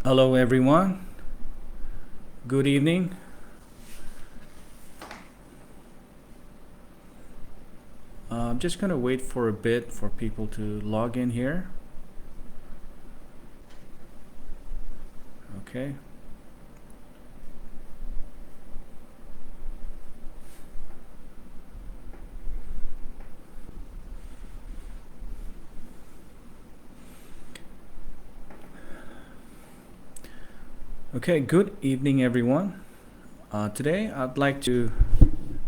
Hello, everyone. Good evening. I'm just going to wait for a bit for people to log in here. Okay. Okay, good evening, everyone. Today, I'd like to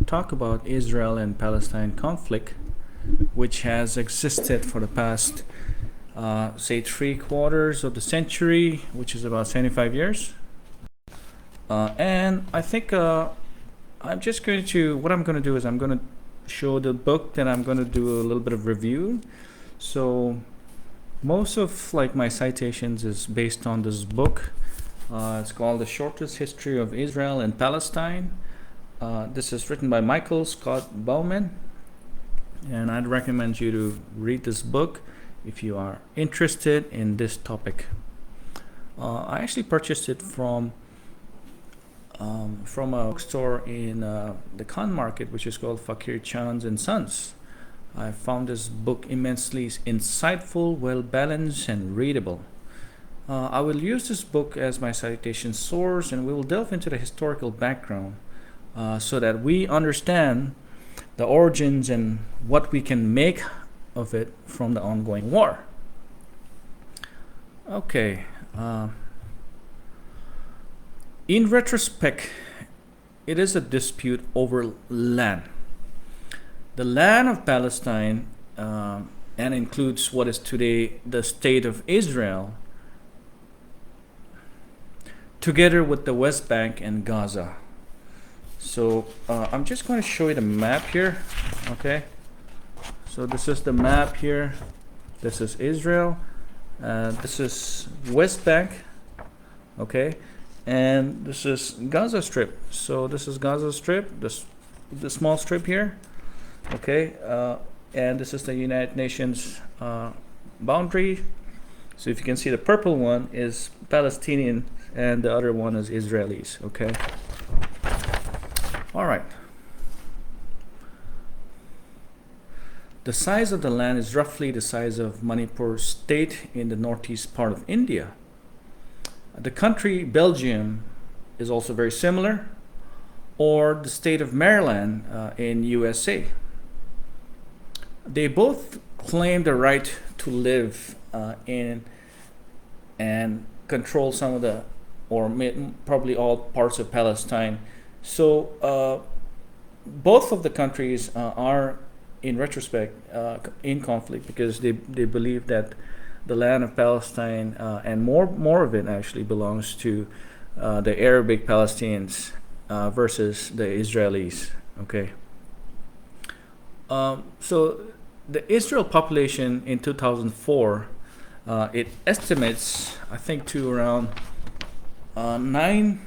talk about Israel and Palestine conflict, which has existed for the past, say, 3/4 of the century, which is about 75 years. And I think I'm just going to, what I'm going to do is I'm going to show the book, then I'm going to do a little bit of review. So most of like my citations is based on this book. It's called The Shortest History of Israel and Palestine. This is written by Michael Scott-Baumann, and I'd recommend you to read this book if you are interested in this topic. I actually purchased it from a bookstore in the Khan Market, which is called Fakir Chands and Sons. I found this book immensely insightful, well balanced, and readable. I will use this book as my citation source, and we will delve into the historical background so that we understand the origins and what we can make of it from the ongoing war. Okay. In retrospect, it is a dispute over land. The land of Palestine and includes what is today the state of Israel, together with the West Bank and Gaza. So I'm just going to show you the map here. Okay. So this is the map here. This is Israel. This is West Bank. Okay. And this is Gaza Strip. So this is Gaza Strip. The small strip here. Okay. And this is the United Nations boundary. So if you can see, the purple one is Palestinian and the other one is Israelis. Okay. All right. The size of the land is roughly the size of Manipur state in the northeast part of India. The country Belgium is also very similar, or the state of Maryland in USA. They both claim the right to live in and control some of the, or probably all parts of Palestine. So both of the countries are, in retrospect, in conflict because they believe that the land of Palestine and more of it actually belongs to the Arabic Palestinians versus the Israelis. Okay. So the Israel population in 2004, it estimates, I think, to around 9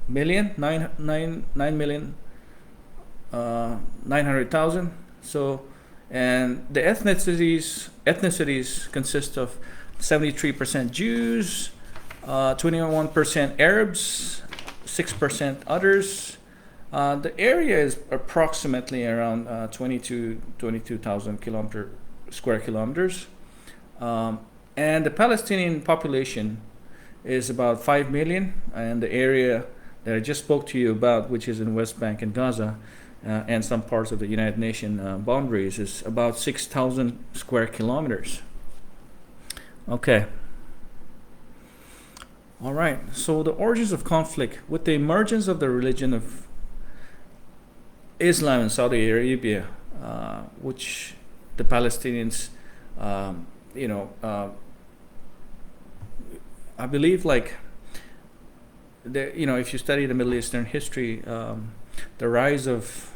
million, 900,000. So, and the ethnicities consist of 73% Jews, 21% Arabs, 6% others. The area is approximately around 22,000 square kilometers. And the Palestinian population is about 5 million, and the area that I just spoke to you about, which is in West Bank and Gaza, and some parts of the United Nations boundaries, is about 6,000 square kilometers. Okay. All right. So the origins of conflict. With the emergence of the religion of Islam in Saudi Arabia, which the Palestinians, I believe, like, if you study the Middle Eastern history, the rise of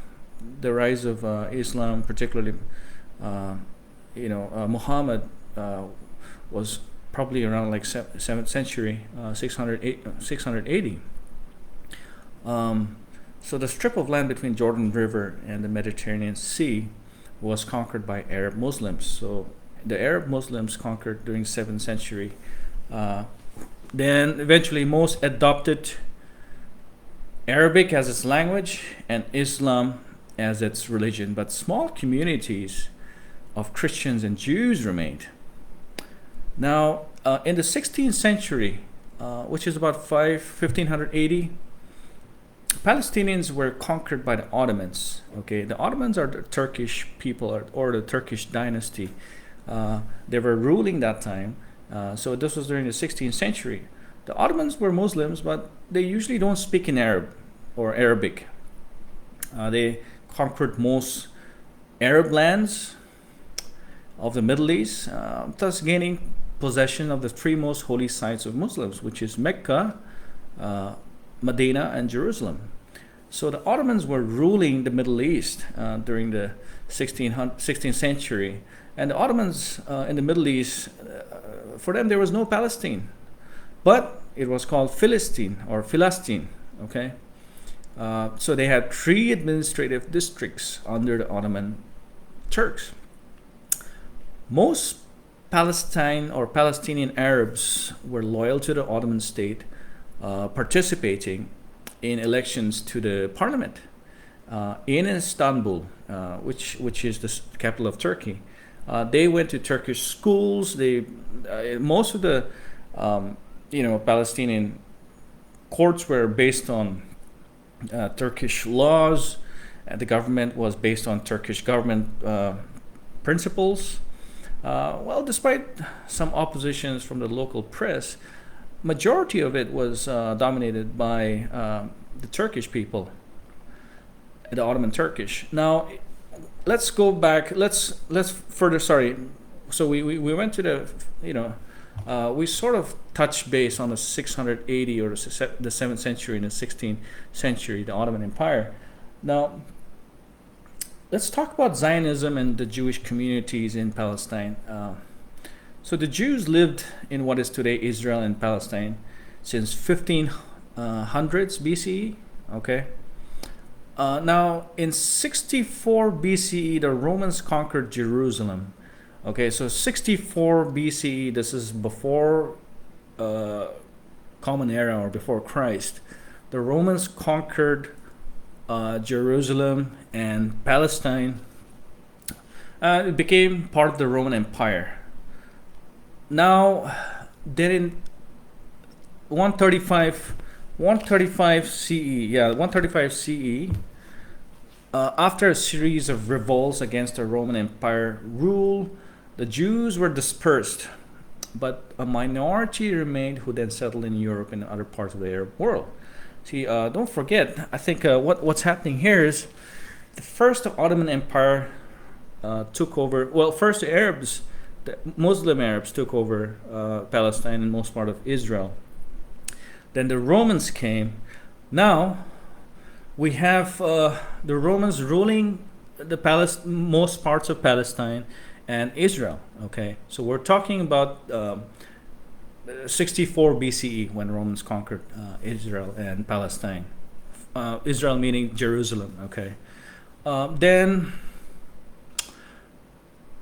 Islam, particularly, Muhammad was probably around like 7th century, 680. So the strip of land between Jordan River and the Mediterranean Sea was conquered by Arab Muslims. So the Arab Muslims conquered during 7th century Then eventually most adopted Arabic as its language and Islam as its religion, but small communities of Christians and Jews remained. Now, in the 16th century, which is about 1580, Palestinians were conquered by the Ottomans. Okay, the Ottomans are the Turkish people or the Turkish dynasty. They were ruling that time. So this was during the 16th century. The Ottomans were Muslims, but they usually don't speak in Arab or Arabic. They conquered most Arab lands of the Middle East, thus gaining possession of the three most holy sites of Muslims, which is Mecca, Medina, and Jerusalem. So the Ottomans were ruling the Middle East during the 16th century. And the Ottomans in the Middle East, for them there was no Palestine, but it was called Philistine or Philistine. Okay, so they had three administrative districts under the Ottoman Turks. Most Palestine or Palestinian Arabs were loyal to the Ottoman state, participating in elections to the parliament in Istanbul, which is the capital of Turkey. They went to Turkish schools. Most of the Palestinian courts were based on Turkish laws. The government was based on Turkish government principles. Well, despite some oppositions from the local press, majority of it was dominated by the Turkish people, the Ottoman Turkish. Now, let's go back. Let's further. Sorry. So we went to the we sort of touched base on the 680 or the 7th century and the 16th century, the Ottoman Empire. Now, let's talk about Zionism and the Jewish communities in Palestine. So the Jews lived in what is today Israel and Palestine since 1500s BCE. Okay. Now, in 64 BCE, the Romans conquered Jerusalem. Okay, so 64 BCE, this is before Common Era or before Christ. The Romans conquered Jerusalem and Palestine. It became part of the Roman Empire. Now, then in 135 CE, after a series of revolts against the Roman Empire rule, the Jews were dispersed, but a minority remained who then settled in Europe and other parts of the Arab world. See, don't forget, I think what's happening here is the first Ottoman Empire took over, well, first the Arabs, the Muslim Arabs took over Palestine and most part of Israel. Then the Romans came. Now, we have the Romans ruling the most parts of Palestine and Israel. Okay, so we're talking about 64 BCE when Romans conquered Israel and Palestine. Israel meaning Jerusalem. Okay, then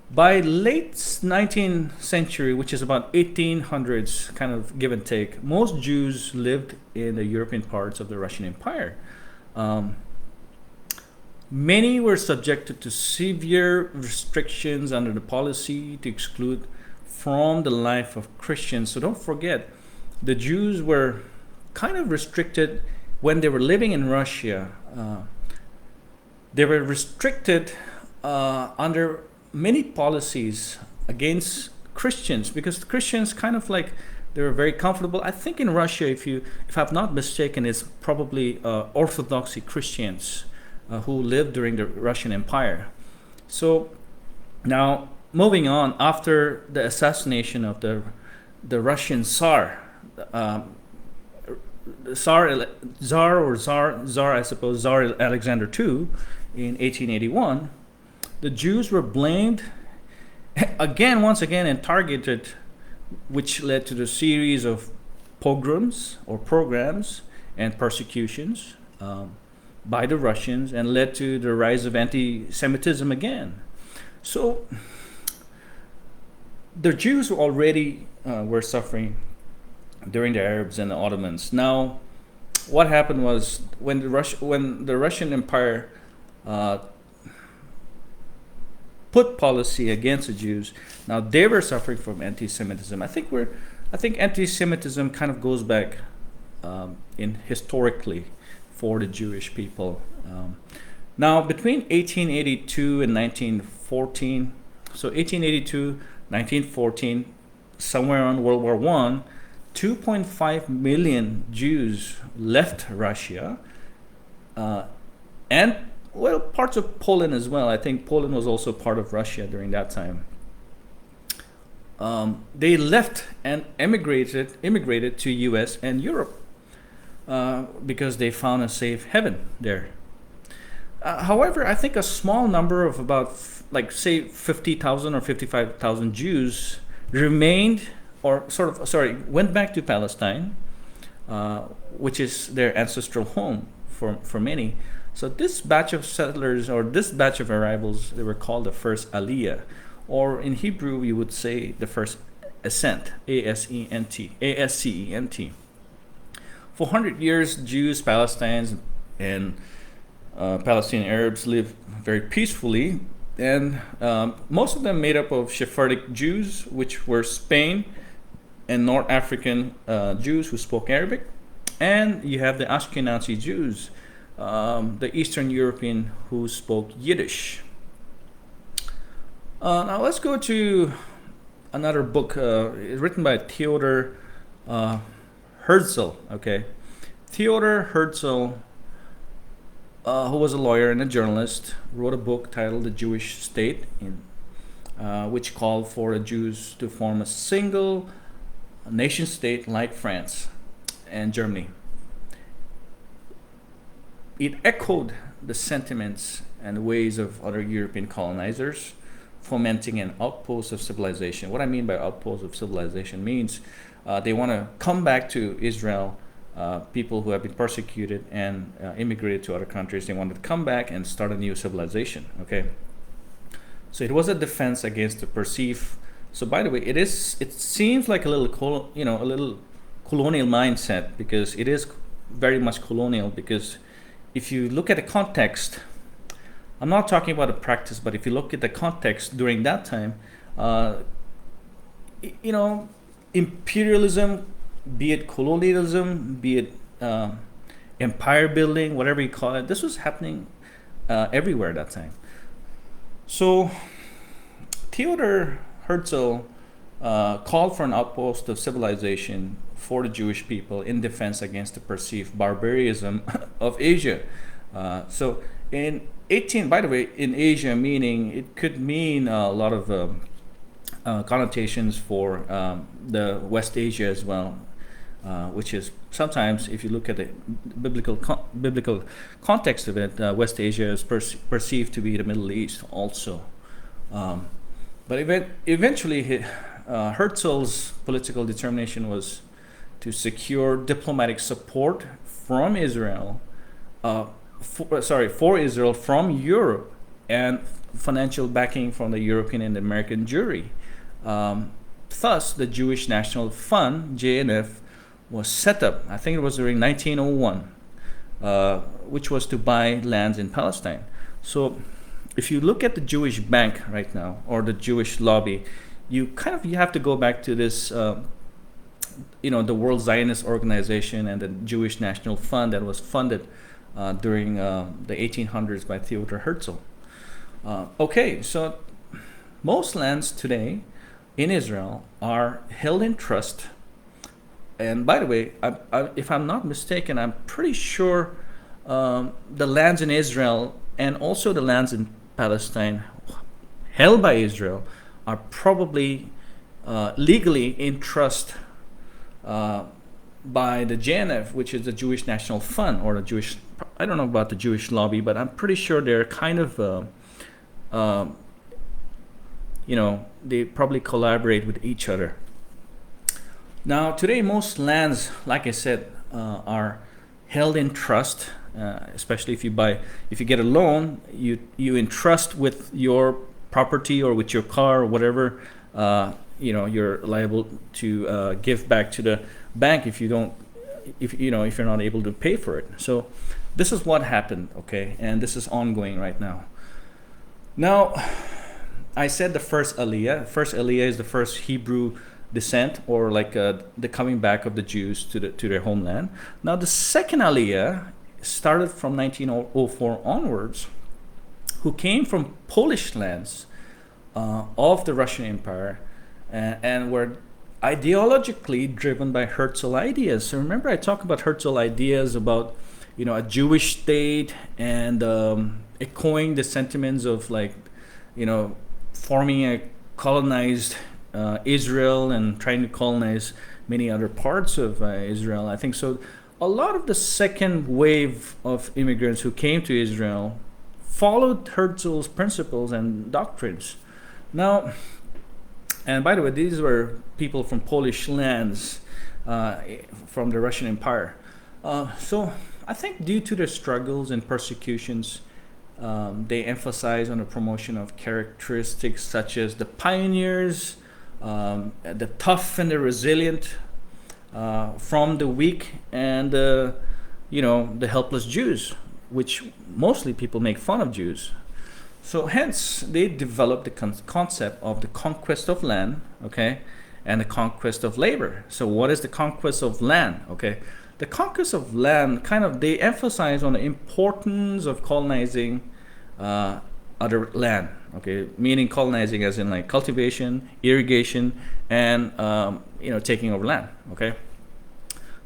by late 19th century, which is about 1800s, kind of give and take, most Jews lived in the European parts of the Russian Empire. Many were subjected to severe restrictions under the policy to exclude from the life of Christians. So don't forget, the Jews were kind of restricted when they were living in Russia. They were restricted under many policies against Christians because Christians kind of like they were very comfortable. I think in Russia, if I'm not mistaken, it's probably Orthodox Christians who lived during the Russian Empire. So now moving on, after the assassination of the Russian Tsar, Tsar Alexander II in 1881, the Jews were blamed once again and targeted, which led to the series of pogroms or programs and persecutions by the Russians and led to the rise of anti-Semitism again. So the Jews already were suffering during the Arabs and the Ottomans. Now, what happened was when the Russian Empire uh, put policy against the Jews. Now they were suffering from anti-Semitism. I think anti-Semitism kind of goes back in historically for the Jewish people. Now between 1882 and 1914, so 1882, 1914, somewhere around World War I, 2.5 million Jews left Russia, and well, parts of Poland as well. I think Poland was also part of Russia during that time. They left and immigrated to U.S. and Europe because they found a safe haven there. However, I think a small number of about like say 50,000 or 55,000 Jews remained, or went back to Palestine, which is their ancestral home for many. So this batch of settlers, or this batch of arrivals, they were called the first Aliyah, or in Hebrew we would say the first ascent, Ascent. For 100 years, Jews, Palestinians, and Palestinian Arabs lived very peacefully, and most of them made up of Sephardic Jews, which were Spain, and North African Jews who spoke Arabic, and you have the Ashkenazi Jews, the Eastern European who spoke Yiddish. Now let's go to another book written by Theodor Herzl. Okay, Theodor Herzl, who was a lawyer and a journalist, wrote a book titled "The Jewish State," which called for the Jews to form a single nation state like France and Germany. It echoed the sentiments and ways of other European colonizers, fomenting an outpost of civilization. What I mean by outpost of civilization means they want to come back to Israel, people who have been persecuted and immigrated to other countries. They wanted to come back and start a new civilization. Okay, so it was a defense against the perceived. So by the way, it seems like a little colonial mindset, because it is very much colonial. Because if you look at the context, I'm not talking about the practice, but if you look at the context during that time, imperialism, be it colonialism, be it empire building, whatever you call it, this was happening everywhere at that time. So Theodor Herzl called for an outpost of civilization for the Jewish people in defense against the perceived barbarism of Asia. So in Asia, meaning it could mean a lot of connotations for the West Asia as well, which is sometimes, if you look at the biblical context of it, West Asia is perceived to be the Middle East also. But eventually, Herzl's political determination was to secure diplomatic support from Israel, for Israel from Europe, and financial backing from the European and American Jewry. Thus, the Jewish National Fund, JNF, was set up. I think it was during 1901, which was to buy lands in Palestine. So, if you look at the Jewish Bank right now, or the Jewish Lobby, you have to go back to this, the World Zionist Organization and the Jewish National Fund that was funded during the 1800s by Theodor Herzl. Okay, so most lands today in Israel are held in trust. And by the way, if I'm not mistaken, I'm pretty sure the lands in Israel and also the lands in Palestine held by Israel are probably legally in trust by the JNF, which is the Jewish National Fund, or the Jewish, I don't know about the Jewish Lobby, but I'm pretty sure they're kind of, they probably collaborate with each other. Now, today, most lands, like I said, are held in trust, especially if you get a loan, you entrust with your property or with your car or whatever, you're liable to give back to the bank if you don't, if if you're not able to pay for it. So this is what happened, okay, and this is ongoing right now. Now, I said the first Aliyah. First Aliyah is the first Hebrew descent, or like the coming back of the Jews to their homeland. Now, the second Aliyah started from 1904 onwards, who came from Polish lands of the Russian Empire, and were ideologically driven by Herzl ideas. So remember, I talked about Herzl ideas about a Jewish state, and echoing the sentiments of like forming a colonized Israel and trying to colonize many other parts of Israel. I think so. A lot of the second wave of immigrants who came to Israel followed Herzl's principles and doctrines. Now, and by the way, these were people from Polish lands, from the Russian Empire. So I think due to their struggles and persecutions, they emphasize on the promotion of characteristics such as the pioneers, the tough and the resilient, from the weak and the helpless Jews, which mostly people make fun of Jews. So hence they developed the concept of the conquest of land, okay, and the conquest of labor. So what is the conquest of land? Okay, the conquest of land they emphasize on the importance of colonizing other land, okay, meaning colonizing as in like cultivation, irrigation, and taking over land, okay.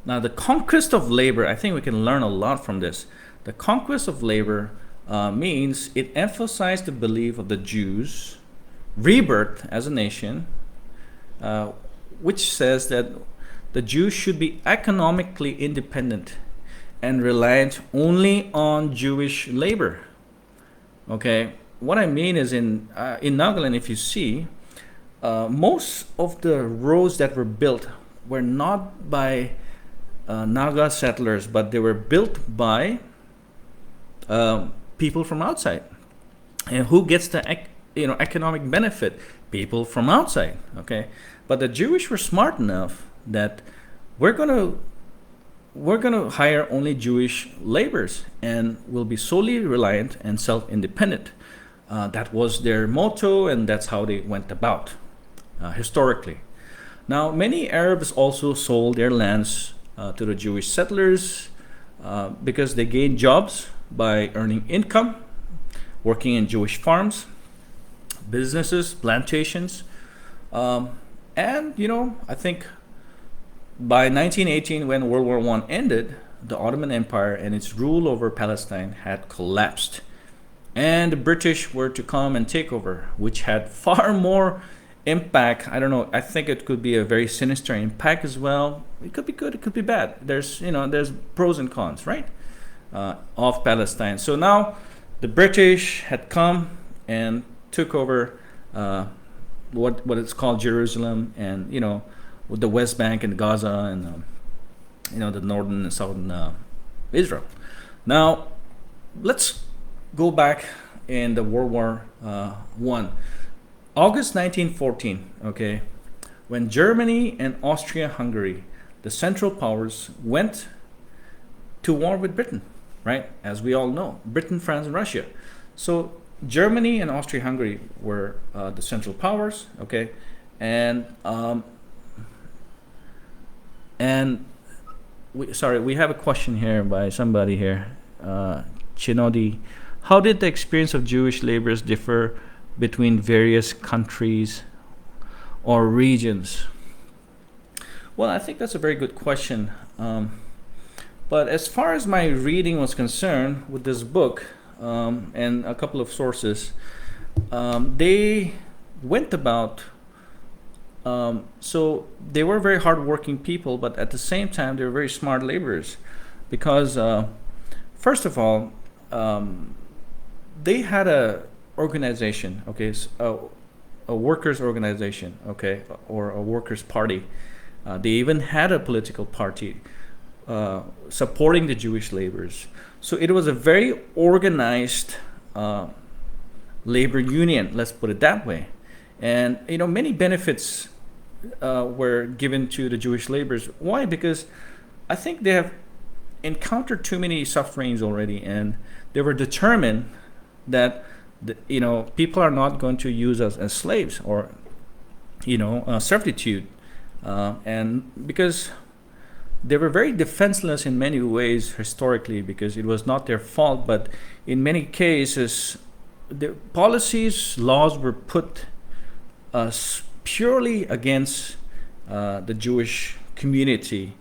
Now the conquest of labor, I think we can learn a lot from this. The conquest of labor means it emphasized the belief of the Jews' rebirth as a nation, which says that the Jews should be economically independent and reliant only on Jewish labor. Okay, what I mean is in Nagaland, if you see, most of the roads that were built were not by Naga settlers, but they were built by people from outside. And who gets the economic benefit? People from outside. Okay, but the Jewish were smart enough that we're gonna hire only Jewish laborers and will be solely reliant and self-independent. That was their motto, and that's how they went about historically. Now, many Arabs also sold their lands to the Jewish settlers because they gained jobs by earning income, working in Jewish farms, businesses, plantations, and I think by 1918, when World War I ended, the Ottoman Empire and its rule over Palestine had collapsed, and the British were to come and take over, which had far more impact. I don't know, I think it could be a very sinister impact as well. It could be good, it could be bad. There's pros and cons, right, of Palestine. So now the British had come and took over what is called Jerusalem, and with the West Bank and Gaza, and the northern and southern Israel. Now, let's go back in the World War One, August 1914. Okay, when Germany and Austria-Hungary, the Central Powers, went to war with Britain, right? As we all know, Britain, France, and Russia. So Germany and Austria-Hungary were the Central Powers. Okay, and we have a question here by somebody here, Chinodi. How did the experience of Jewish laborers differ between various countries or regions? Well, I think that's a very good question. But as far as my reading was concerned with this book and a couple of sources, they went about. So they were very hardworking people, but at the same time, they were very smart laborers, because first of all, they had a organization, okay, a workers' organization, okay, or a workers' party. They even had a political party supporting the Jewish laborers. So it was a very organized labor union, let's put it that way. And many benefits were given to the Jewish laborers. Why? Because I think they have encountered too many sufferings already, and they were determined that people are not going to use us as slaves or servitude, and because they were very defenseless in many ways historically, because it was not their fault, but in many cases the policies, laws were put purely against the Jewish community,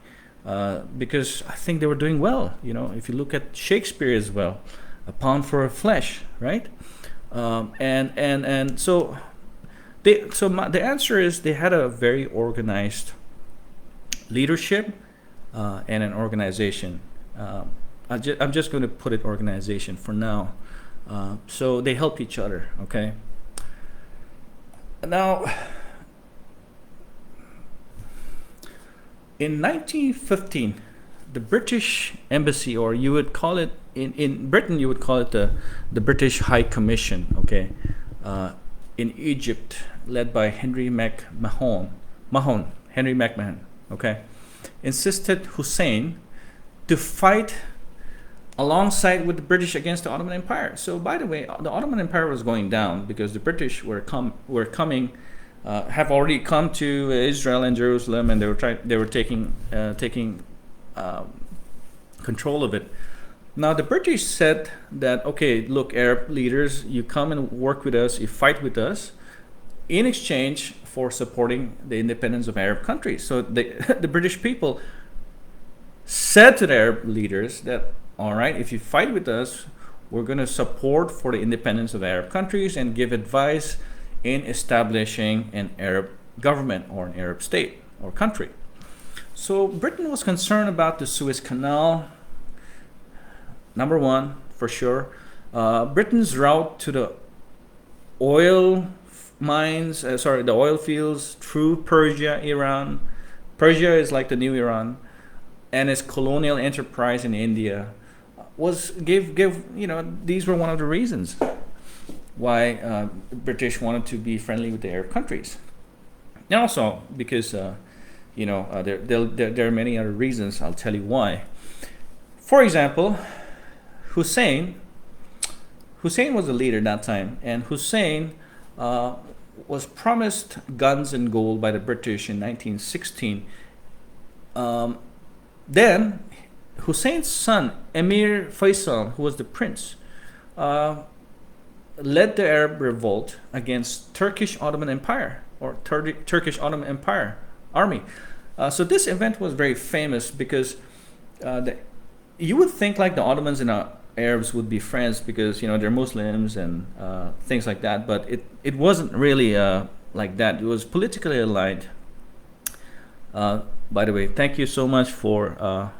because I think they were doing well. If you look at Shakespeare as well, a pound for a flesh, right? And so the answer is they had a very organized leadership and an organization. I'm just going to put it organization for now. So they help each other. Okay. Now, in 1915, the British Embassy, or you would call it in Britain, you would call it the British High Commission, okay, in Egypt, led by Henry McMahon, okay, insisted Hussein to fight alongside with the British against the Ottoman Empire. So, by the way, the Ottoman Empire was going down because the British were coming. Have already come to Israel and Jerusalem, and they were taking control of it. Now the British said that, okay, look, Arab leaders, you come and work with us, you fight with us, in exchange for supporting the independence of Arab countries. So the British people said to the Arab leaders that, all right, if you fight with us, we're going to support for the independence of Arab countries and give advice in establishing an Arab government or an Arab state or country. So Britain was concerned about the Suez Canal, number one, for sure. Britain's route to the oil mines, the oil fields through Persia, Iran. Persia is like the new Iran, and its colonial enterprise in India these were one of the reasons why the British wanted to be friendly with the Arab countries. And also because there are many other reasons. I'll tell you why. For example, Hussein was the leader that time, and Hussein was promised guns and gold by the British in 1916. Then Hussein's son, Emir Faisal, who was the prince, led the Arab revolt against Turkish Ottoman Empire, or Turkish Ottoman Empire army. So this event was very famous because you would think like the Ottomans and Arabs would be friends because they're Muslims and things like that, but it wasn't really like that. It was politically aligned. By the way, thank you so much for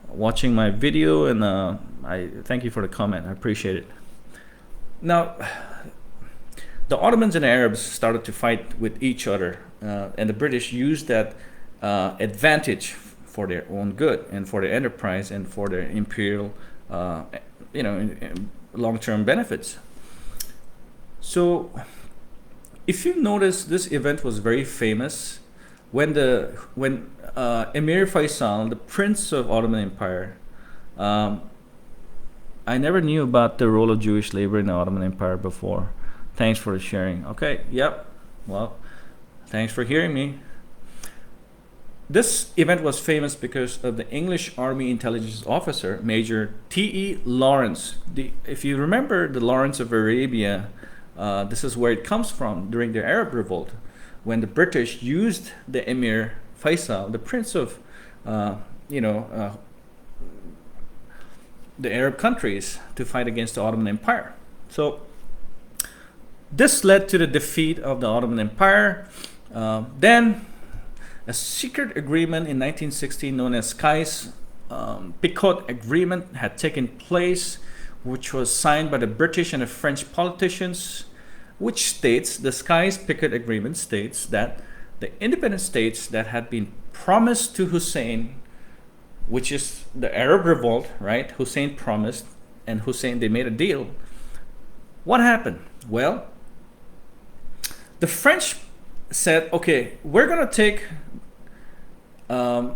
watching my video, and I thank you for the comment. I appreciate it. Now, the Ottomans and Arabs started to fight with each other, and the British used that advantage for their own good and for their enterprise and for their imperial, long-term benefits. So, if you notice, this event was very famous when Emir Faisal, the Prince of Ottoman Empire. I never knew about the role of Jewish labor in the Ottoman Empire before. Thanks for sharing. Okay, yep. Well, thanks for hearing me. This event was famous because of the English Army Intelligence Officer, Major T.E. Lawrence. If you remember the Lawrence of Arabia, this is where it comes from during the Arab Revolt, when the British used the Emir Faisal, the Prince of, the Arab countries, to fight against the Ottoman Empire. So this led to the defeat of the Ottoman Empire. Then a secret agreement in 1916 known as Sykes-Picot Agreement had taken place, which was signed by the British and the French politicians, which states, the Sykes-Picot Agreement states that the independent states that had been promised to Hussein, which is the Arab revolt, right? Hussein promised, and they made a deal. What happened? Well, the French said, okay, we're going to take um,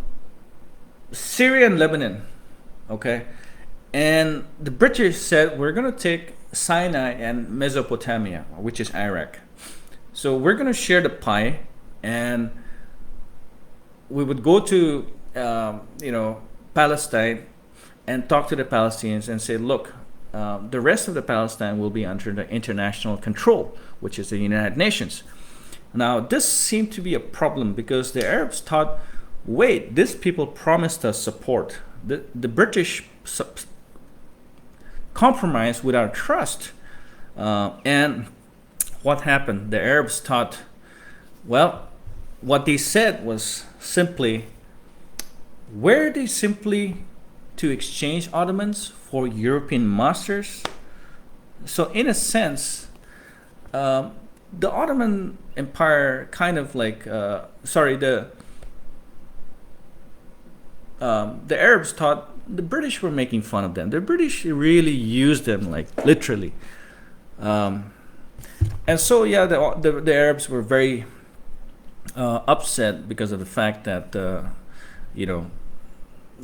Syria and Lebanon, okay? And the British said, we're going to take Sinai and Mesopotamia, which is Iraq. So we're going to share the pie, and we would go to, Palestine and talk to the Palestinians and say, look, the rest of the Palestine will be under the international control, which is the United Nations. Now, this seemed to be a problem because the Arabs thought, wait, these people promised us support. The British compromised with our trust. And what happened? The Arabs thought, well, what they said was simply, were they simply to exchange Ottomans for European masters? So, in a sense, the Ottoman Empire kind of like, the Arabs thought the British were making fun of them. The British really used them, like literally. And so, yeah, the Arabs were very upset because of the fact that,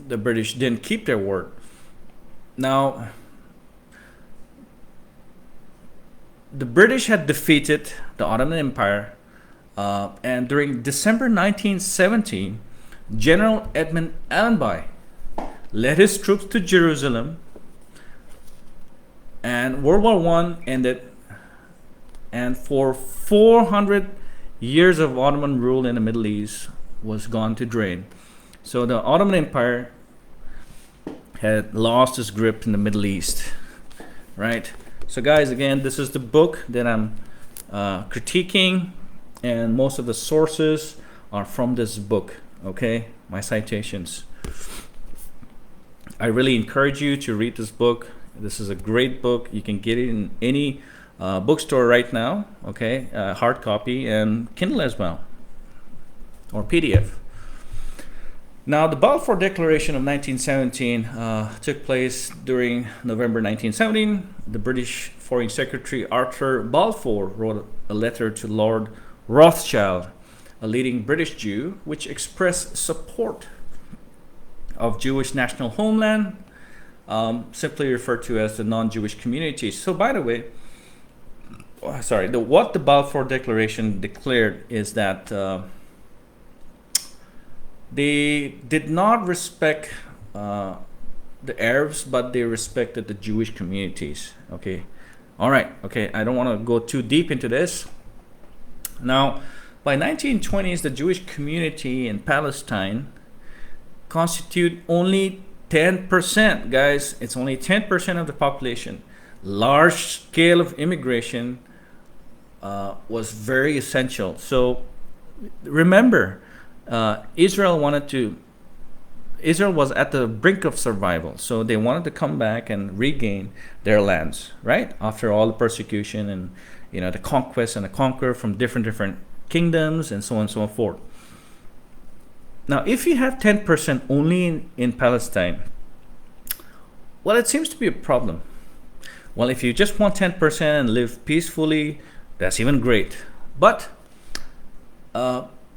the British didn't keep their word. Now, the British had defeated the Ottoman Empire, and during December 1917, General Edmund Allenby led his troops to Jerusalem, and World War I ended, and for 400 years of Ottoman rule in the Middle East was gone to drain. So the Ottoman Empire had lost its grip in the Middle East, right? So guys, again, this is the book that I'm critiquing, and most of the sources are from this book, okay? My citations. I really encourage you to read this book. This is a great book. You can get it in any bookstore right now, okay? Hard copy and Kindle as well, or PDF. Now, the Balfour Declaration of 1917 took place during November 1917. The British Foreign Secretary Arthur Balfour wrote a letter to Lord Rothschild, a leading British Jew, which expressed support of Jewish national homeland, simply referred to as the non-Jewish communities. So, by the way, what the Balfour Declaration declared is that they did not respect the Arabs, but they respected the Jewish communities. Okay, all right. Okay, I don't want to go too deep into this. Now, by 1920s, the Jewish community in Palestine constitute only 10%. Guys, it's only 10% of the population. Large scale of immigration was very essential. So remember, Israel was at the brink of survival, so they wanted to come back and regain their lands, right? After all the persecution and the conquest and the conquer from different kingdoms and so on and so forth. Now, if you have 10% only in Palestine, well, it seems to be a problem. Well, if you just want 10% and live peacefully, that's even great. But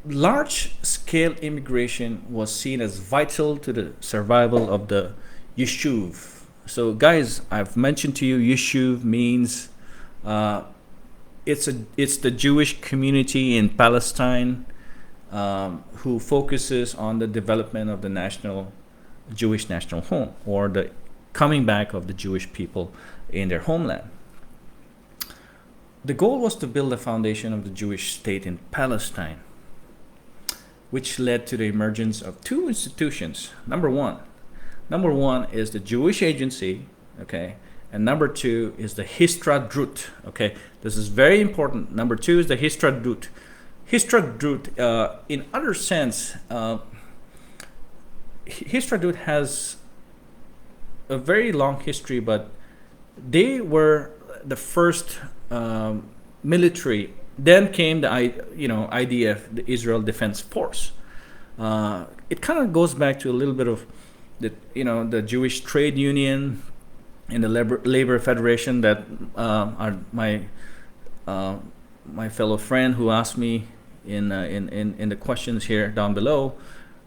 large-scale immigration was seen as vital to the survival of the Yishuv. So, guys, I've mentioned to you, Yishuv means it's the Jewish community in Palestine who focuses on the development of the Jewish national home, or the coming back of the Jewish people in their homeland. The goal was to build a foundation of the Jewish state in Palestine, which led to the emergence of two institutions. Number one is the Jewish Agency, okay, and number two is the Histadrut, okay. This is very important. Number two is the Histadrut. Histadrut, in other sense, Histadrut has a very long history, but they were the first military. Then came the IDF, the Israel Defense Force. It kind of goes back to a little bit of the Jewish Trade Union and the Labor Federation that are my fellow friend who asked me in the questions here down below.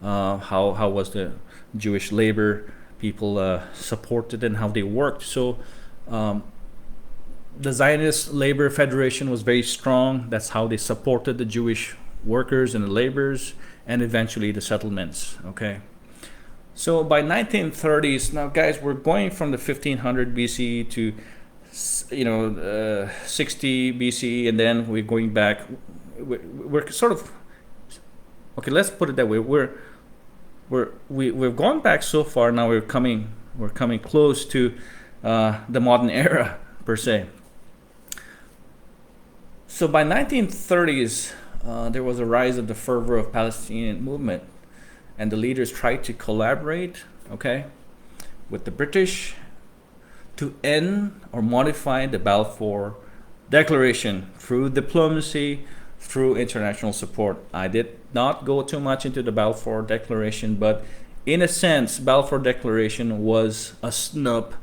How was the Jewish labor people supported and how they worked? So the Zionist Labor Federation was very strong. That's how they supported the Jewish workers and the laborers, and eventually the settlements. Okay. So by 1930s, now guys, we're going from the 1500 BC to 60 BC, and then we're going back. We're sort of, okay, let's put it that way. We've gone back so far. Now we're coming close to the modern era per se. So by 1930s, there was a rise of the fervor of Palestinian movement, and the leaders tried to collaborate, okay, with the British to end or modify the Balfour Declaration through diplomacy, through international support. I did not go too much into the Balfour Declaration, but in a sense, Balfour Declaration was a snub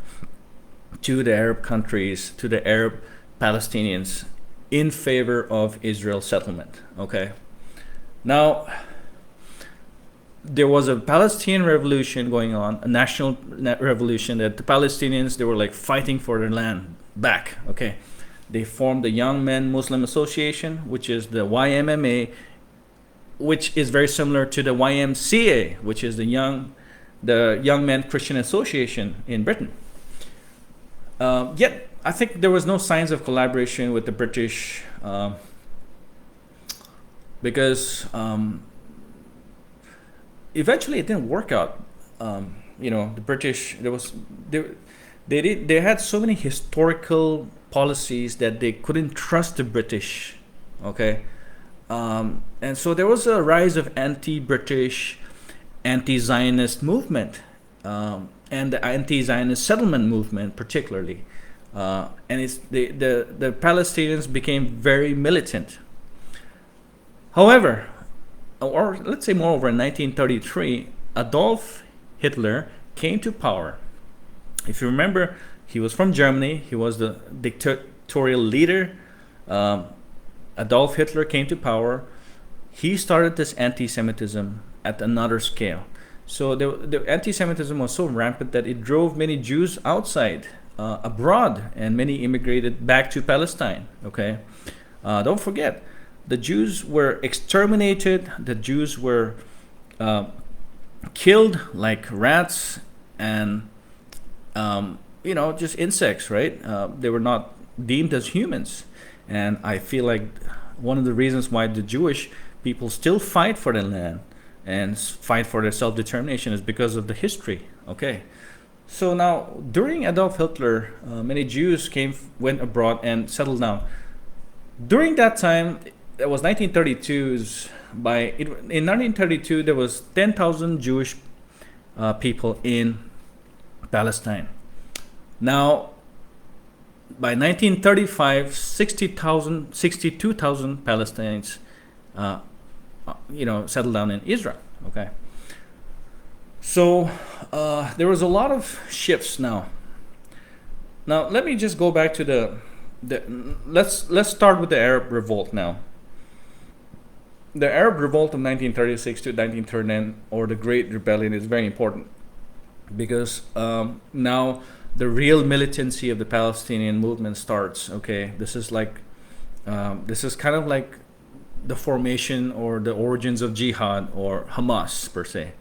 to the Arab countries, to the Arab Palestinians, in favor of Israel settlement. Okay. Now, there was a Palestinian revolution going on, a national revolution, that the Palestinians, they were like fighting for their land back. Okay. They formed the Young Men Muslim Association, which is the YMMA, which is very similar to the YMCA, which is the Young Men Christian Association in Britain. Yet, I think there was no signs of collaboration with the British because eventually it didn't work out. The British, they had so many historical policies that they couldn't trust the British. Okay, and so there was a rise of anti-British, anti-Zionist movement, and the anti-Zionist settlement movement particularly. And the Palestinians became very militant. However, or let's say moreover, in 1933, Adolf Hitler came to power. If you remember, he was from Germany. He was the dictatorial leader. Adolf Hitler came to power. He started this anti-Semitism at another scale. So the anti-Semitism was so rampant that it drove many Jews outside, abroad, and many immigrated back to Palestine. Okay, don't forget, the Jews were exterminated. The Jews were killed like rats and just insects, right? They were not deemed as humans, and I feel like one of the reasons why the Jewish people still fight for their land and fight for their self-determination is because of the history. Okay. So now, during Adolf Hitler, many Jews went abroad and settled down. During that time, it was 1932. In 1932, there was 10,000 Jewish people in Palestine. Now, by 1935, 62,000 Palestinians, settled down in Israel. Okay. So there was a lot of shifts now. Now let me just go back to let's start with the Arab Revolt now. The Arab Revolt of 1936 to 1939, or the Great Rebellion, is very important because now the real militancy of the Palestinian movement starts. Okay, this is kind of like the formation or the origins of jihad or Hamas per se.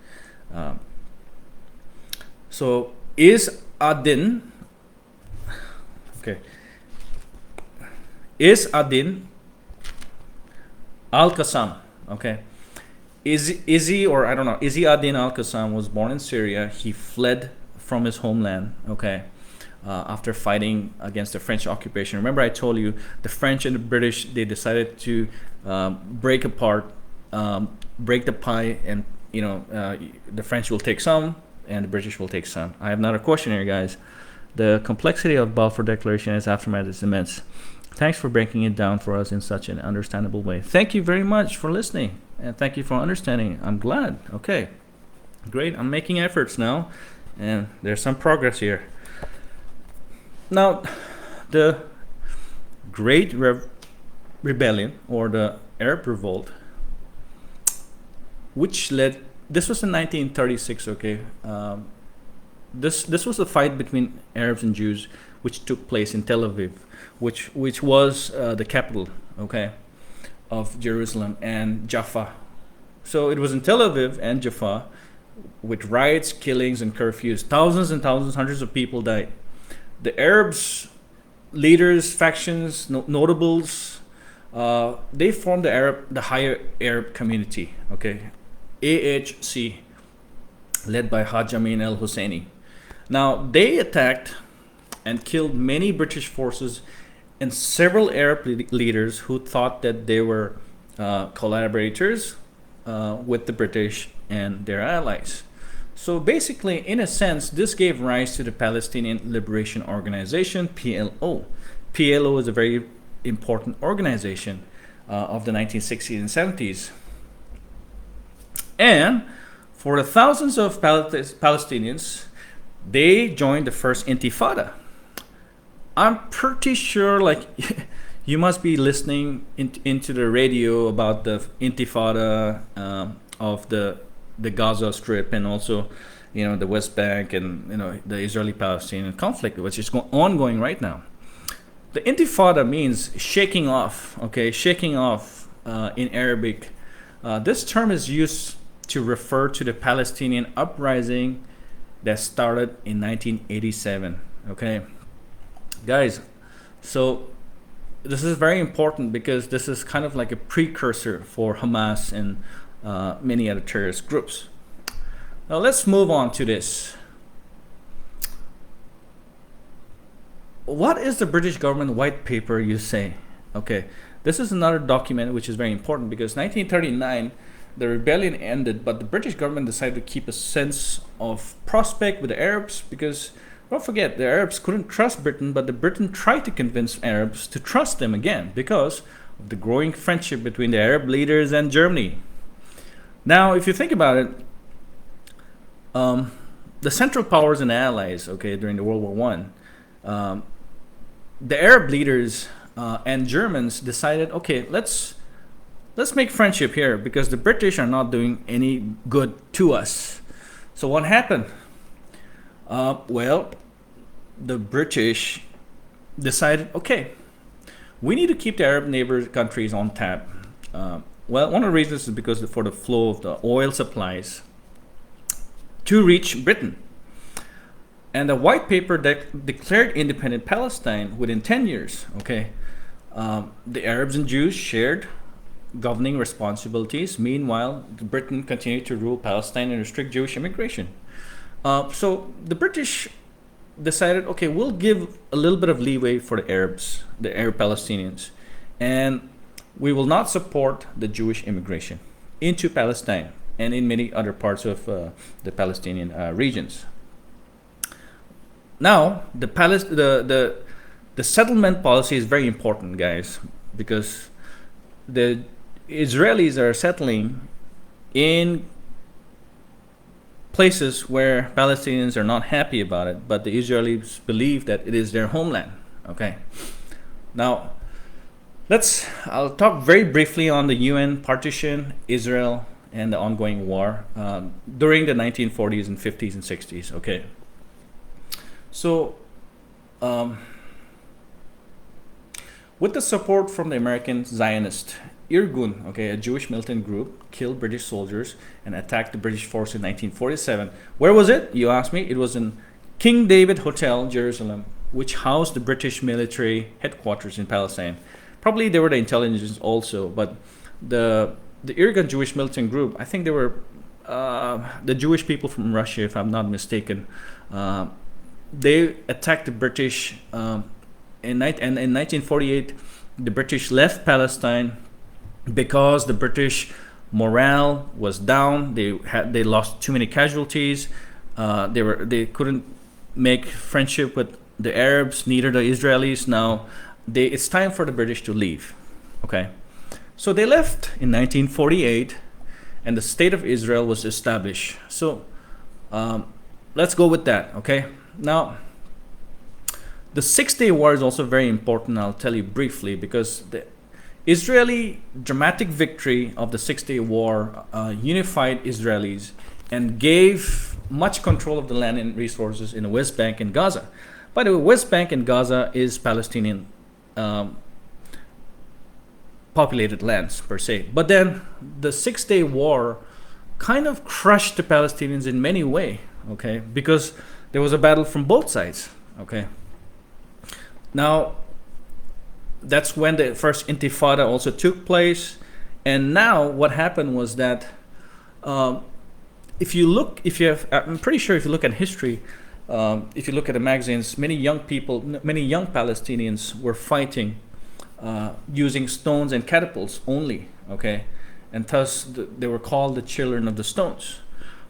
So Is Adin Al-Qassam, okay? Izzy Adin Al-Qassam was born in Syria. He fled from his homeland, okay, after fighting against the French occupation. Remember I told you the French and the British, they decided to break the pie, and the French will take some and the British will take some. I have another question here, guys. The complexity of Balfour Declaration and its aftermath is immense. Thanks for breaking it down for us in such an understandable way. Thank you very much for listening, and thank you for understanding. I'm glad. Okay, great. I'm making efforts now, and there's some progress here. Now, the Great Rebellion, or the Arab Revolt, which led. This was in 1936. Okay, this was a fight between Arabs and Jews, which took place in Tel Aviv, which was the capital. Okay, of Jerusalem and Jaffa. So it was in Tel Aviv and Jaffa, with riots, killings, and curfews. Thousands and thousands, hundreds of people died. The Arabs, leaders, factions, notables, they formed the higher Arab community. Okay, AHC, led by Haj Amin al-Husseini. Now they attacked and killed many British forces and several Arab leaders who thought that they were collaborators with the British and their allies. So basically, in a sense, this gave rise to the Palestinian Liberation Organization, PLO. PLO is a very important organization of the 1960s and 70s. And for the thousands of Palestinians, they joined the first Intifada. I'm pretty sure, like, you must be listening into the radio about the Intifada of the Gaza Strip, and also, the West Bank, and the Israeli-Palestinian conflict, which is ongoing right now. The Intifada means shaking off. Okay, shaking off in Arabic. This term is used to refer to the Palestinian uprising that started in 1987. Okay, guys, so this is very important because this is kind of like a precursor for Hamas and many other terrorist groups. Now let's move on to this. What is the British government white paper, you say? Okay, this is another document which is very important because 1939 the rebellion ended, but the British government decided to keep a sense of prospect with the Arabs because, don't forget, the Arabs couldn't trust Britain, but the Britain tried to convince Arabs to trust them again because of the growing friendship between the Arab leaders and Germany. Now, if you think about it, the Central Powers and Allies, okay, during the World War One, the Arab leaders and Germans decided, okay, let's make friendship here because the British are not doing any good to us. So what happened? Well, the British decided, okay, we need to keep the Arab neighbor countries on tap. Well, one of the reasons is because for the flow of the oil supplies to reach Britain. And the white paper declared independent Palestine within 10 years. Okay, the Arabs and Jews shared governing responsibilities. Meanwhile, Britain continued to rule Palestine and restrict Jewish immigration. So the British decided, okay, we'll give a little bit of leeway for the Arabs, the Arab Palestinians, and we will not support the Jewish immigration into Palestine and in many other parts of the Palestinian regions. Now, the settlement policy is very important, guys, because the Israelis are settling in places where Palestinians are not happy about it, but the Israelis believe that it is their homeland. Okay. Now, I'll talk very briefly on the UN partition, Israel, and the ongoing war during the 1940s and 50s and 60s. Okay. So, with the support from the American Zionist Irgun, okay, a Jewish militant group, killed British soldiers and attacked the British force in 1947. Where was it? You asked me. It was in King David Hotel, Jerusalem, which housed the British military headquarters in Palestine. Probably they were the intelligence also, but the Irgun Jewish militant group, I think they were the Jewish people from Russia, if I'm not mistaken. They attacked the British and in 1948. The British left Palestine because the British morale was down. They lost too many casualties. They couldn't make friendship with the Arabs, neither the Israelis. Now it's time for the British to leave. Okay, so they left in 1948, and the state of Israel was established. So let's go with that. Okay. Now, the 6-Day War is also very important. I'll tell you briefly because Israeli dramatic victory of the Six-Day War unified Israelis and gave much control of the land and resources in the West Bank and Gaza. By the way, West Bank and Gaza is Palestinian populated lands per se. But then the Six-Day War kind of crushed the Palestinians in many ways, okay, because there was a battle from both sides, okay. Now, that's when the first Intifada also took place. And now what happened was that I'm pretty sure if you look at history, if you look at the magazines, many young Palestinians were fighting using stones and catapults only, okay? And thus they were called the children of the stones.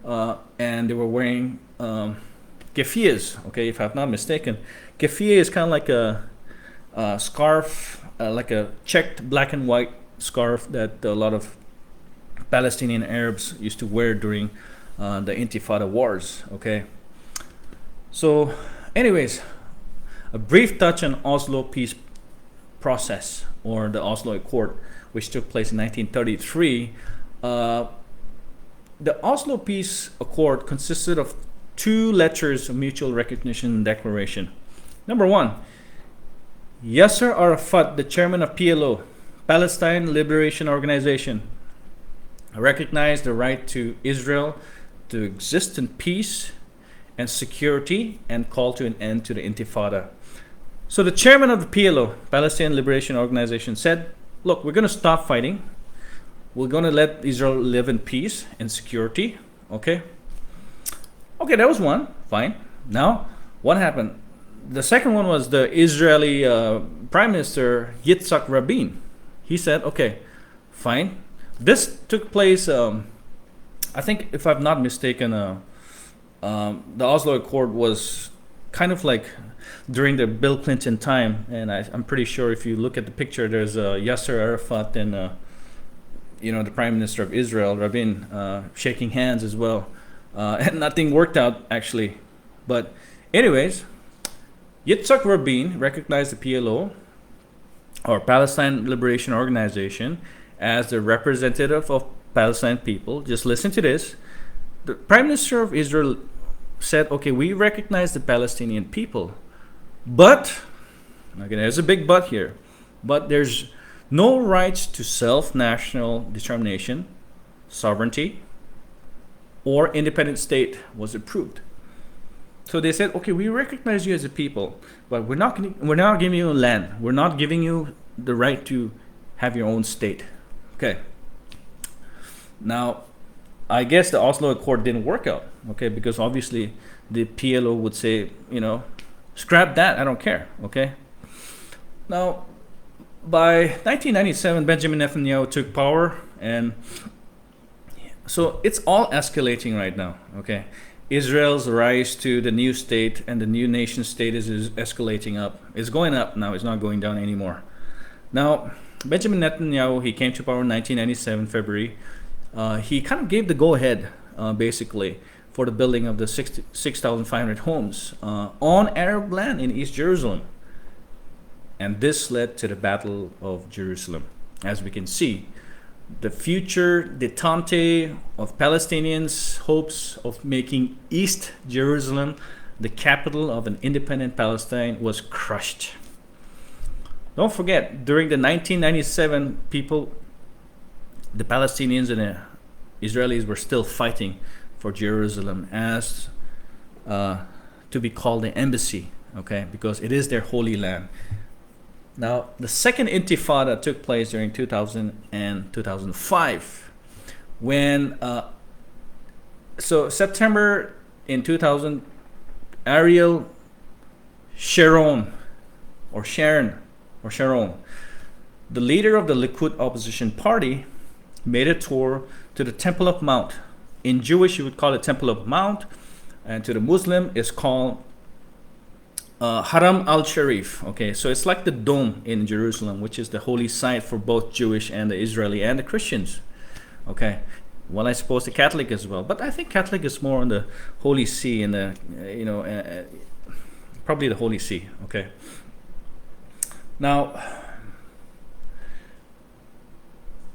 And they were wearing keffiyehs, okay, if I'm not mistaken. Keffiyeh is kind of like a scarf, like a checked black and white scarf that a lot of Palestinian Arabs used to wear during the Intifada wars, okay? So, anyways, a brief touch on Oslo peace process, or the Oslo Accord, which took place in 1933. The Oslo Peace Accord consisted of 2 letters of mutual recognition and declaration. Number 1, Yasser Arafat, the chairman of PLO, Palestine Liberation Organization, recognized the right to Israel to exist in peace and security and called to an end to the Intifada. So the chairman of the PLO, Palestine Liberation Organization, said, look, we're going to stop fighting. We're going to let Israel live in peace and security. Okay? Okay, that was one. Fine. Now, what happened? The second one was the Israeli Prime Minister Yitzhak Rabin. He said, okay, fine. This took place, I think, if I'm not mistaken, the Oslo Accord was kind of like during the Bill Clinton time. And I'm pretty sure if you look at the picture, there's Yasser Arafat and the Prime Minister of Israel, Rabin, shaking hands as well. And nothing worked out, actually. But anyways, Yitzhak Rabin recognized the PLO, or Palestine Liberation Organization, as the representative of Palestine people. Just listen to this. The Prime Minister of Israel said, okay, we recognize the Palestinian people, but, okay, there's a big but here, but there's no rights to self-national determination, sovereignty, or independent state was approved. So they said, okay, we recognize you as a people, but we're not giving you land. We're not giving you the right to have your own state. Okay. Now, I guess the Oslo Accord didn't work out, okay, because obviously the PLO would say, scrap that, I don't care, okay. Now, by 1997, Benjamin Netanyahu took power, and so it's all escalating right now, okay. Israel's rise to the new state and the new nation state is escalating up. It's going up now, it's not going down anymore. Now, Benjamin Netanyahu, he came to power in 1997, February. He kind of gave the go-ahead, basically, for the building of the 6,500 homes on Arab land in East Jerusalem. And this led to the Battle of Jerusalem. As we can see, the future detente of Palestinians' hopes of making East Jerusalem the capital of an independent Palestine was crushed. Don't forget, during the 1997 the Palestinians and the Israelis were still fighting for Jerusalem as to be called the embassy, okay, because it is their holy land. Now, the second Intifada took place during 2000 and 2005 when, September in 2000, Ariel Sharon, the leader of the Likud opposition party, made a tour to the Temple of Mount. In Jewish, you would call it Temple of Mount, and to the Muslim, it's called Haram al-Sharif. Okay, so it's like the dome in Jerusalem, which is the holy site for both Jewish and the Israeli and the Christians. Okay, well, I suppose the Catholic as well, but I think Catholic is more on the Holy See and the probably the Holy See. Okay. Now,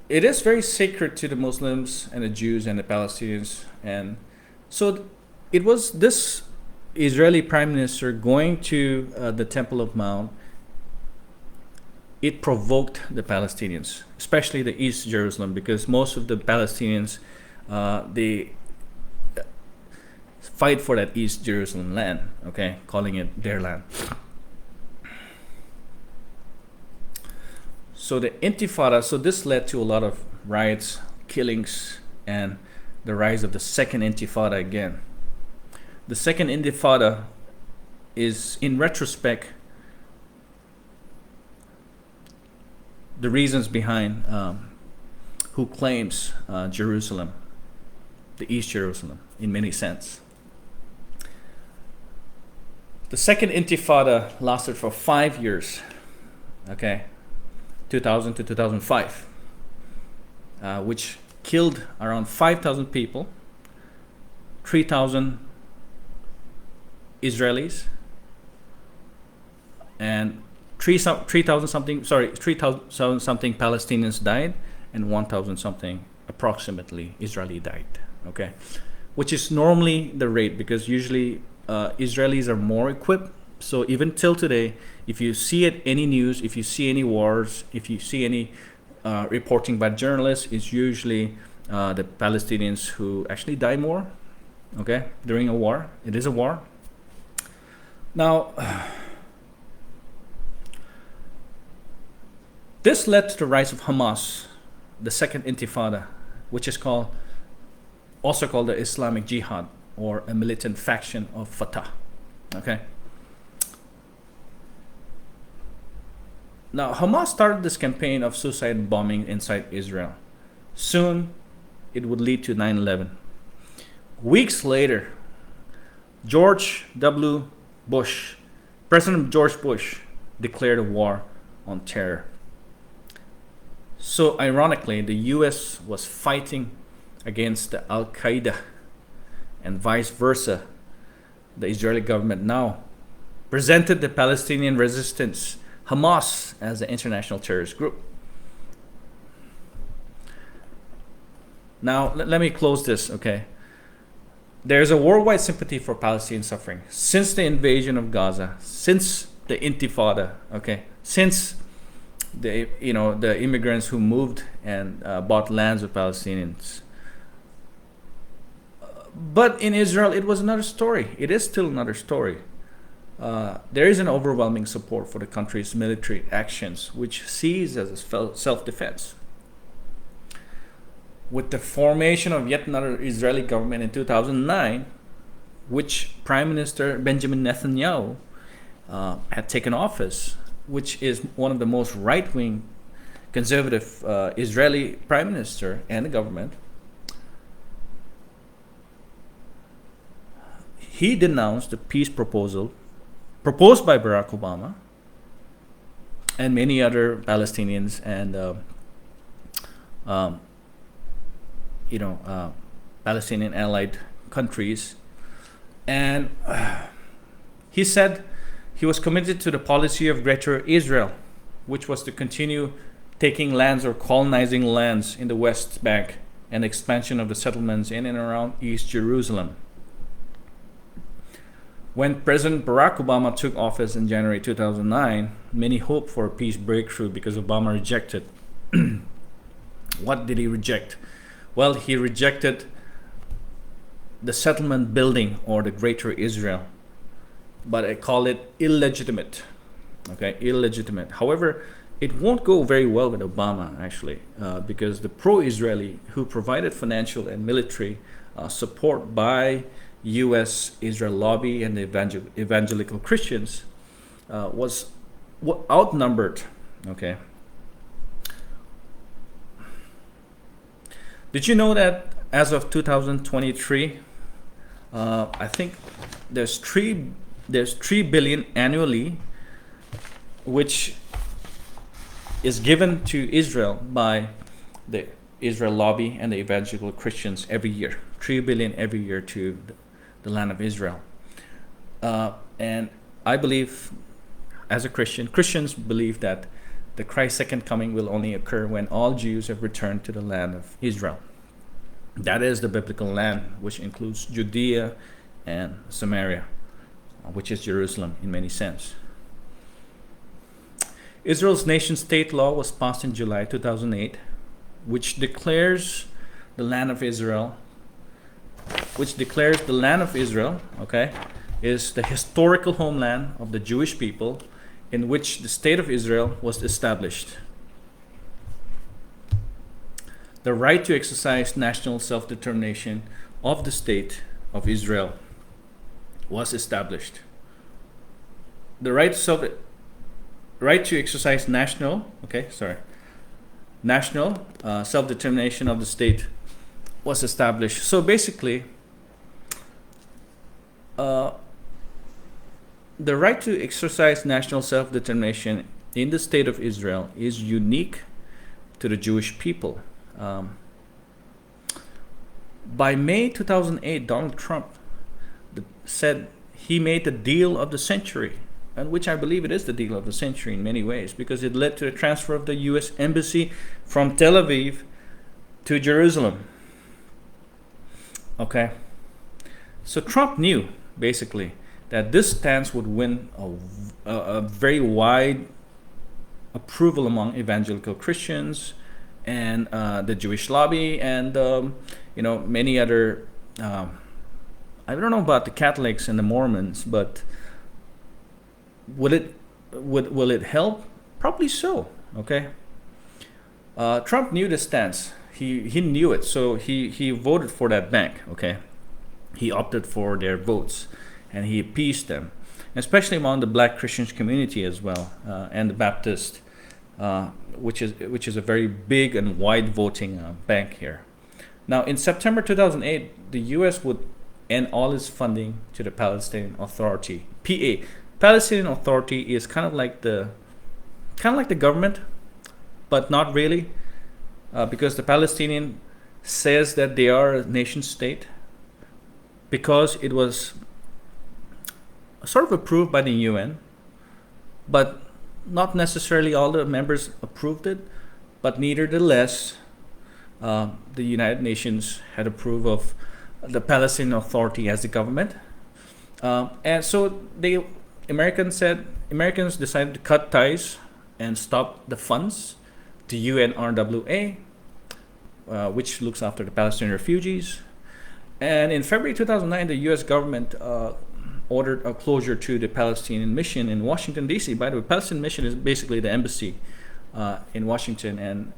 it is very sacred to the Muslims and the Jews and the Palestinians. And so it was this Israeli prime minister going to the Temple of Mount. It provoked the Palestinians, especially the East Jerusalem, because most of the Palestinians, they fight for that East Jerusalem land, okay, calling it their land. So the Intifada, so this led to a lot of riots, killings, and the rise of the Second Intifada again. The Second Intifada is, in retrospect, the reasons behind who claims Jerusalem, the East Jerusalem, in many sense. The Second Intifada lasted for 5 years, okay, 2000 to 2005, which killed around 5,000 people, 3,000 Israelis, and 3,000 something Palestinians died, and 1,000 something approximately Israeli died. Okay, which is normally the rate, because usually Israelis are more equipped. So even till today, if you see it any news, if you see any wars, if you see any reporting by journalists, it's usually the Palestinians who actually die more. Okay, during a war, it is a war. Now, this led to the rise of Hamas, the Second Intifada, which is also called the Islamic Jihad, or a militant faction of Fatah. Okay. Now, Hamas started this campaign of suicide bombing inside Israel. Soon, it would lead to 9/11. Weeks later, President George Bush, declared a war on terror. So ironically, the US was fighting against the Al-Qaeda, and vice versa. The Israeli government now presented the Palestinian resistance, Hamas, as an international terrorist group. Now, let me close this, okay? There's a worldwide sympathy for Palestinian suffering since the invasion of Gaza, since the Intifada, okay, since the immigrants who moved and bought lands of Palestinians. But in Israel, it was another story. It is still another story. There is an overwhelming support for the country's military actions, which sees as self-defense. With the formation of yet another Israeli government in 2009, which Prime Minister Benjamin Netanyahu had taken office, which is one of the most right-wing conservative Israeli prime minister and the government, he denounced the peace proposal proposed by Barack Obama and many other Palestinians and Palestinian allied countries. And he said he was committed to the policy of Greater Israel, which was to continue taking lands or colonizing lands in the West Bank and expansion of the settlements in and around East Jerusalem. When President Barack Obama took office in January 2009, many hoped for a peace breakthrough because Obama rejected. What did he reject? Well, he rejected the settlement building or the Greater Israel, but I call it illegitimate. Okay, illegitimate. However, it won't go very well with Obama, actually, because the pro-Israeli who provided financial and military support by U.S. Israel lobby and the evangelical Christians was outnumbered. Okay. Did you know that as of 2023, I think there's 3 billion annually, which is given to Israel by the Israel lobby and the evangelical Christians every year. 3 billion every year to the land of Israel. And I believe, as a Christian, Christians believe that the Christ's second coming will only occur when all Jews have returned to the land of Israel. That is the biblical land, which includes Judea and Samaria, which is Jerusalem in many sense. Israel's nation-state law was passed in July 2008, which declares the land of Israel, okay, is the historical homeland of the Jewish people in which the state of Israel was established. The right to exercise national self-determination of the state of Israel was established. The right to exercise national self-determination of the state was established. So basically, the right to exercise national self-determination in the state of Israel is unique to the Jewish people. By May 2008, Donald Trump said he made the deal of the century, and which I believe it is the deal of the century in many ways, because it led to the transfer of the U.S. Embassy from Tel Aviv to Jerusalem. Okay, so Trump knew basically that this stance would win a very wide approval among evangelical Christians and the Jewish lobby and many other. I don't know about the Catholics and the Mormons, but will it help? Probably so. Okay. Trump knew the stance. He knew it, so he voted for that bank. Okay, he opted for their votes, and he appeased them, especially among the Black Christian community as well, and the Baptist, which is a very big and wide voting bank here. Now, in September 2008, the U.S. would end all its funding to the Palestinian Authority. PA, Palestinian Authority, is kind of like the government, but not really, because the Palestinian says that they are a nation state because it was sort of approved by the UN, but not necessarily all the members approved it. But nevertheless, the United Nations had approved of the Palestinian Authority as the government, and so Americans decided to cut ties and stop the funds to UNRWA, which looks after the Palestinian refugees. And in February 2009, the U.S. government ordered a closure to the Palestinian mission in Washington, D.C. By the way, Palestinian mission is basically the embassy in Washington, and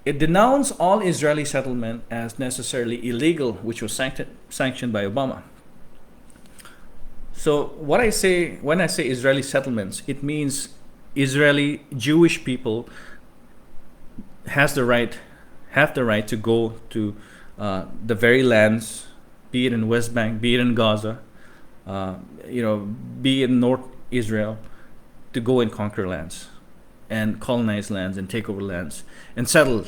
it denounced all Israeli settlement as necessarily illegal, which was sanctioned by Obama. So what I say when I say Israeli settlements, it means Israeli Jewish people have the right to go to the very lands, be it in West Bank, be it in Gaza, be it in North Israel, to go and conquer lands and colonize lands and take over lands and settle.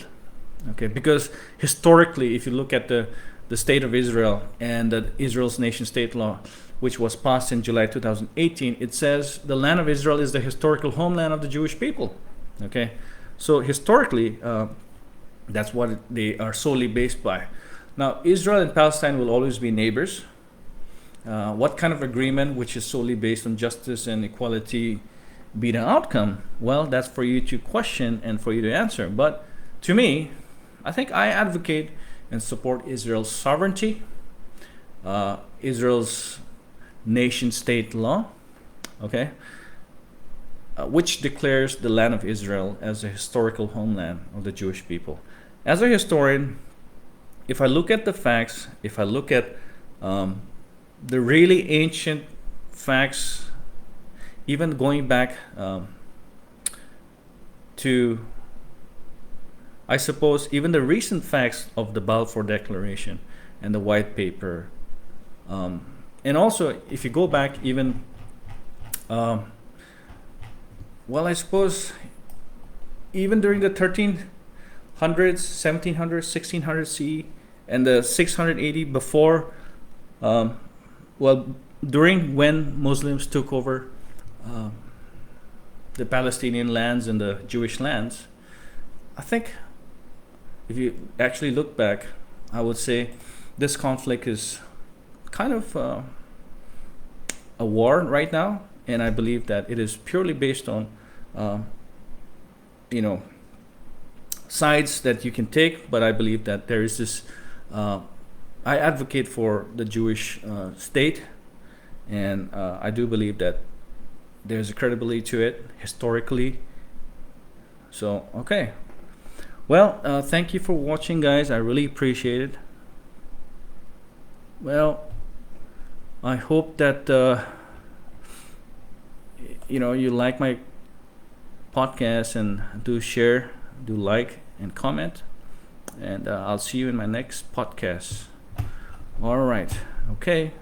Okay, because historically, if you look at the state of Israel and Israel's nation-state law, which was passed in July 2018, it says the land of Israel is the historical homeland of the Jewish people. Okay, so historically, that's what they are solely based by. Now, Israel and Palestine will always be neighbors. What kind of agreement, which is solely based on justice and equality, be the outcome? Well, that's for you to question and for you to answer. But to me, I think I advocate and support Israel's sovereignty, Israel's nation-state law, okay, which declares the land of Israel as a historical homeland of the Jewish people. As a historian, if I look at the facts, if I look at the really ancient facts, even going back to, I suppose, even the recent facts of the Balfour Declaration and the White Paper, and also if you go back even, I suppose even during the 1300s, 1700s, 1600s CE, and the 680 before, during when Muslims took over the Palestinian lands and the Jewish lands, I think if you actually look back, I would say this conflict is kind of a war right now, and I believe that it is purely based on, you know, sides that you can take. But I believe that there is this. I advocate for the Jewish state, and I do believe that there's a credibility to it historically. So okay, well, thank you for watching, guys. I really appreciate it. Well, I hope that you like my podcast, and do share, do like, and comment. And I'll see you in my next podcast. All right. Okay.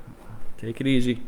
Take it easy.